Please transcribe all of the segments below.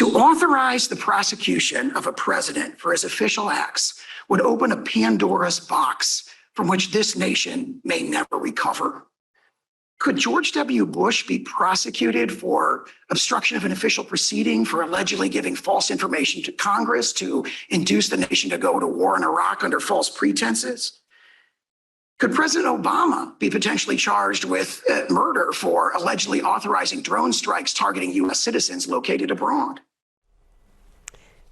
To authorize the prosecution of a president for his official acts would open a Pandora's box from which this nation may never recover. Could George W. Bush be prosecuted for obstruction of an official proceeding for allegedly giving false information to Congress to induce the nation to go to war in Iraq under false pretenses? Could President Obama be potentially charged with murder for allegedly authorizing drone strikes targeting U.S. citizens located abroad?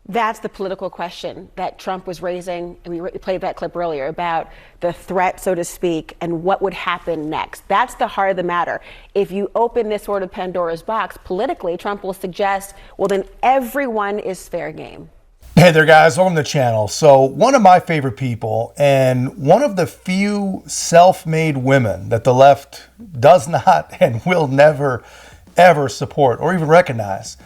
That's the political question that Trump was raising, and we played that clip earlier about the threat, so to speak, and what would happen next. That's the heart of the matter. If you open this sort of Pandora's box politically, Trump will suggest, well, then everyone is fair game. Hey there, guys. Welcome to the channel. So one of my favorite people and one of the few self-made women that the left does not and will never, ever support or even recognize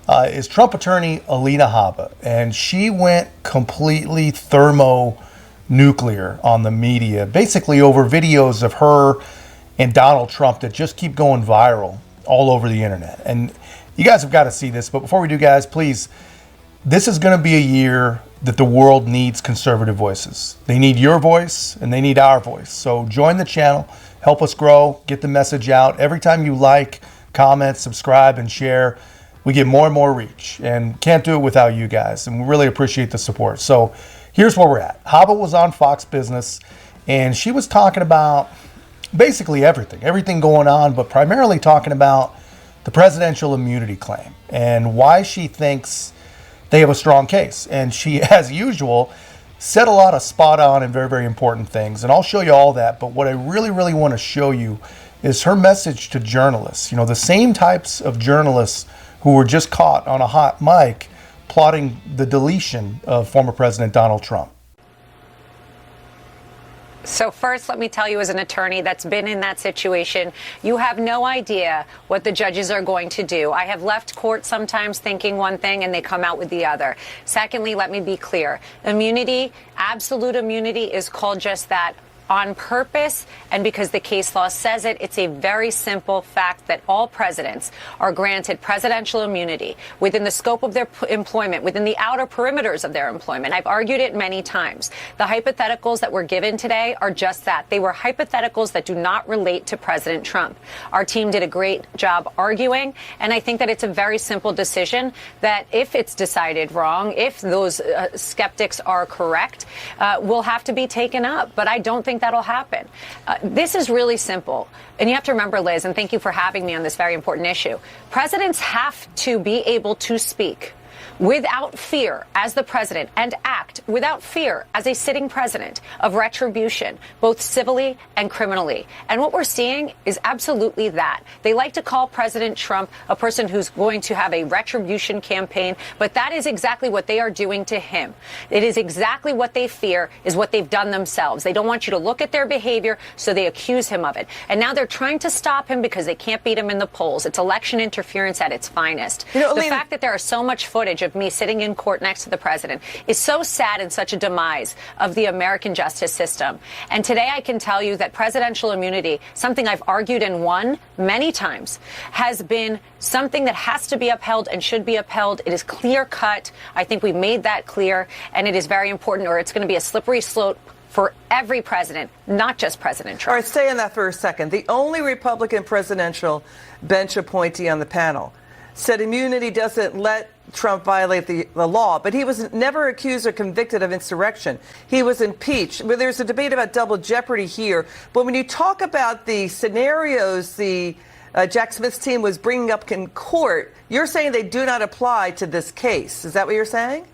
is Trump attorney Alina Habba. And she went completely thermonuclear on the media, basically over videos of her and Donald Trump that just keep going viral all over the internet. And you guys have got to see this. But before we do, guys, please, this is going to be a year that the world needs conservative voices. They need your voice and they need our voice. So join the channel, help us grow, get the message out. Every time you like, comment, subscribe, and share, we get more and more reach, and can't do it without you guys. And we really appreciate the support. So here's where we're at. Habba was on Fox Business, and she was talking about basically everything going on, but primarily talking about the presidential immunity claim and why she thinks they have a strong case. And she, as usual, said a lot of spot on and very, very important things. And I'll show you all that. But what I really, really want to show you is her message to journalists. You know, the same types of journalists who were just caught on a hot mic plotting the deletion of former President Donald Trump. So first, let me tell you, as an attorney that's been in that situation, you have no idea what the judges are going to do. I have left court sometimes thinking one thing and they come out with the other. Secondly, let me be clear. Immunity, absolute immunity, is called just that, on purpose, and because the case law says it. It's a very simple fact that all presidents are granted presidential immunity within the scope of their employment, within the outer perimeters of their employment. I've argued it many times. The hypotheticals that were given today are just that. They were hypotheticals that do not relate to President Trump. Our team did a great job arguing, and I think that it's a very simple decision that if it's decided wrong, if those skeptics are correct, will have to be taken up. But I don't think that'll happen. This is really simple. And you have to remember, Liz, and thank you for having me on this very important issue. Presidents have to be able to speak without fear as the president and act without fear as a sitting president of retribution, both civilly and criminally. And what we're seeing is absolutely that. They like to call President Trump a person who's going to have a retribution campaign, but that is exactly what they are doing to him. It is exactly what they fear is what they've done themselves. They don't want you to look at their behavior, so they accuse him of it. And now they're trying to stop him because they can't beat him in the polls. It's election interference at its finest. You know, the fact that there is so much footage of me sitting in court next to the president is so sad and such a demise of the American justice system. And today I can tell you that presidential immunity, something I've argued and won many times, has been something that has to be upheld and should be upheld. It is clear cut. I think we made that clear, and it is very important, or it's going to be a slippery slope for every president, not just President Trump. All right, stay on that for a second. The only Republican presidential bench appointee on the panel said immunity doesn't let Trump violate the law, but he was never accused or convicted of insurrection. He was impeached. Well, there's a debate about double jeopardy here, but when you talk about the scenarios the Jack Smith's team was bringing up in court, you're saying they do not apply to this case. Is that what you're saying?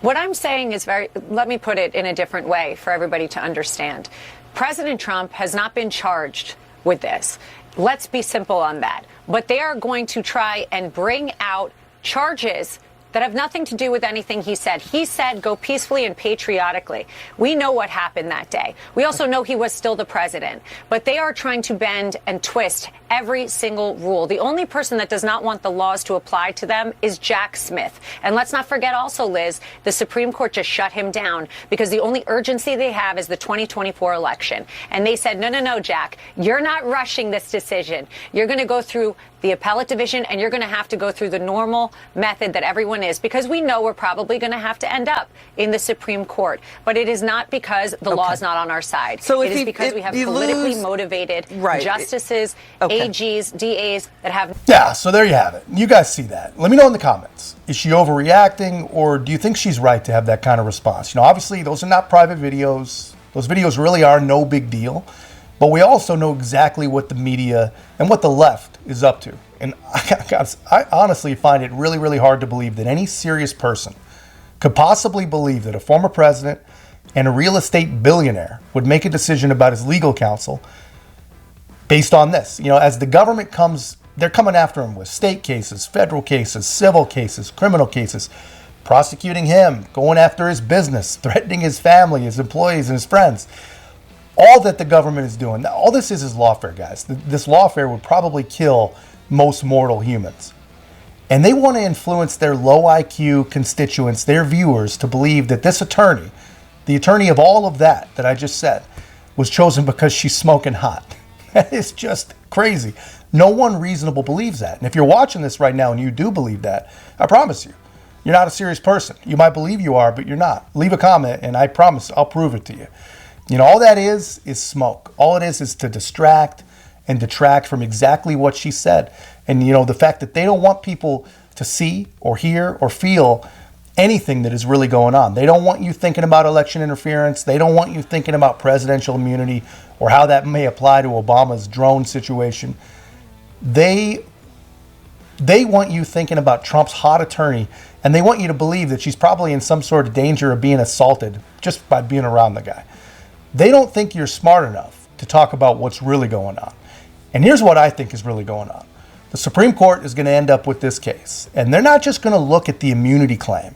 What I'm saying is let me put it in a different way for everybody to understand. President Trump has not been charged with this. Let's be simple on that. But they are going to try and bring out charges that have nothing to do with anything he said. He said, go peacefully and patriotically. We know what happened that day. We also know he was still the president. But they are trying to bend and twist every single rule. The only person that does not want the laws to apply to them is Jack Smith. And let's not forget also, Liz, the Supreme Court just shut him down because the only urgency they have is the 2024 election. And they said, no, Jack, you're not rushing this decision. You're going to go through the appellate division, and you're going to have to go through the normal method that everyone is, because we know we're probably going to have to end up in the Supreme Court. But it is not because the law is not on our side. So it is because we have politically motivated justices, AGs, DAs that have... Yeah, so there you have it. You guys see that. Let me know in the comments. Is she overreacting, or do you think she's right to have that kind of response? You know, obviously, those are not private videos. Those videos really are no big deal. But we also know exactly what the media and what the left is up to. And I honestly find it really, really hard to believe that any serious person could possibly believe that a former president and a real estate billionaire would make a decision about his legal counsel based on this. You know, as the government comes, they're coming after him with state cases, federal cases, civil cases, criminal cases, prosecuting him, going after his business, threatening his family, his employees, and his friends. All that the government is doing, all this is lawfare, guys. This lawfare would probably kill most mortal humans. And they want to influence their low IQ constituents, their viewers, to believe that this attorney, the attorney of all of that I just said, was chosen because she's smoking hot. That is just crazy. No one reasonable believes that. And if you're watching this right now and you do believe that, I promise you, you're not a serious person. You might believe you are, but you're not. Leave a comment and I promise I'll prove it to you. You know, all that is smoke. All it is to distract and detract from exactly what she said. And, you know, the fact that they don't want people to see or hear or feel anything that is really going on. They don't want you thinking about election interference. They don't want you thinking about presidential immunity or how that may apply to Obama's drone situation. They want you thinking about Trump's hot attorney, and they want you to believe that she's probably in some sort of danger of being assaulted just by being around the guy. They don't think you're smart enough to talk about what's really going on. And here's what I think is really going on. The Supreme Court is going to end up with this case. And they're not just going to look at the immunity claim.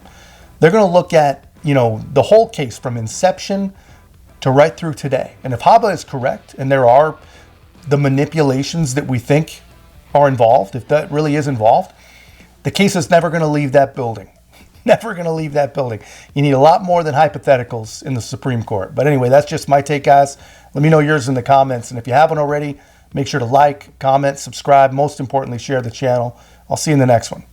They're going to look at, you know, the whole case from inception to right through today. And if Habba is correct, and there are the manipulations that we think are involved, if that really is involved, the case is never going to leave that building. Never going to leave that building. You need a lot more than hypotheticals in the Supreme Court. But anyway, that's just my take, guys. Let me know yours in the comments. And if you haven't already, make sure to like, comment, subscribe. Most importantly, share the channel. I'll see you in the next one.